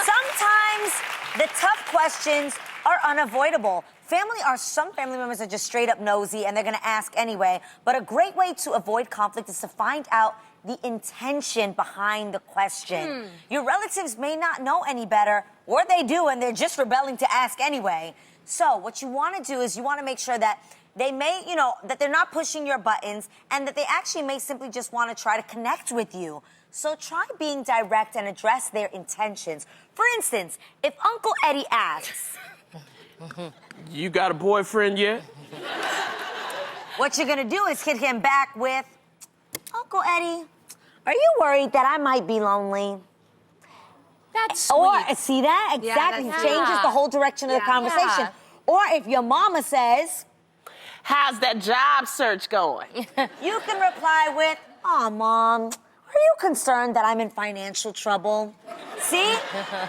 Sometimes the tough questions are unavoidable. Some family members are just straight up nosy and they're gonna ask anyway. But a great way to avoid conflict is to find out the intention behind the question. Your relatives may not know any better, or they do and they're just rebelling to ask anyway. So what you wanna do is you wanna make sure that they may, that they're not pushing your buttons and that they actually may simply just wanna try to connect with you. So try being direct and address their intentions. For instance, if Uncle Eddie asks, "You got a boyfriend yet?" what you're gonna do is hit him back with, "Uncle Eddie, are you worried that I might be lonely?" That's sweet. Or, see that? Exactly. that's Changes the whole direction of the conversation. Yeah. Or if your mama says, "How's that job search going?" you can reply with, "Aw, Mom, are you concerned that I'm in financial trouble?" See?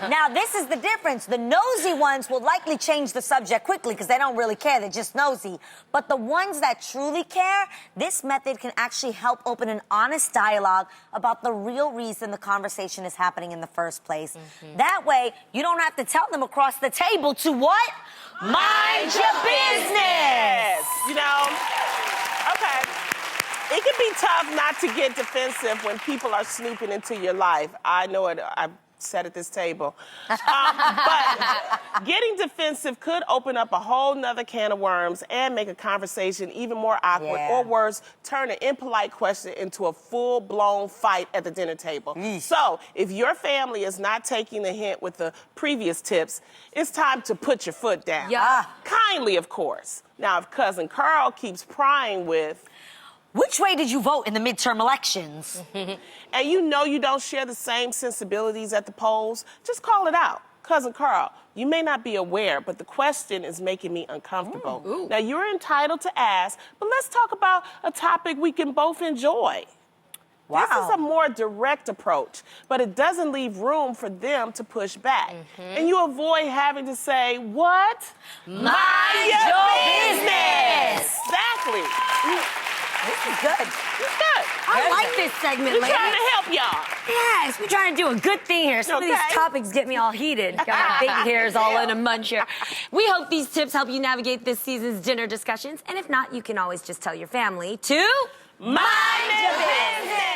Now, this is the difference. The nosy ones will likely change the subject quickly because they don't really care. They're just nosy. But the ones that truly care, this method can actually help open an honest dialogue about the real reason the conversation is happening in the first place. That way, you don't have to tell them across the table to what? Mind your business! Okay. It can be tough not to get defensive when people are snooping into your life. I know it. I've said at this table. But getting defensive could open up a whole nother can of worms and make a conversation even more awkward, or worse, turn an impolite question into a full-blown fight at the dinner table. So if your family is not taking the hint with the previous tips, it's time to put your foot down. Kindly, of course. Now, if Cousin Carl keeps prying with, "Which way did you vote in the midterm elections?" and you don't share the same sensibilities at the polls, just call it out. "Cousin Carl, you may not be aware, but the question is making me uncomfortable. Now, you're entitled to ask, but let's talk about a topic we can both enjoy." This is a more direct approach, but it doesn't leave room for them to push back. And you avoid having to say, "What? Mind your business!" Exactly. This is good. It's good. I like this segment, We're ladies. trying to help y'all. Yes, we're trying to do a good thing here. Some of these topics get me all heated. Got my big hairs all in a munch here. We hope these tips help you navigate this season's dinner discussions. And if not, you can always just tell your family to Mind your business!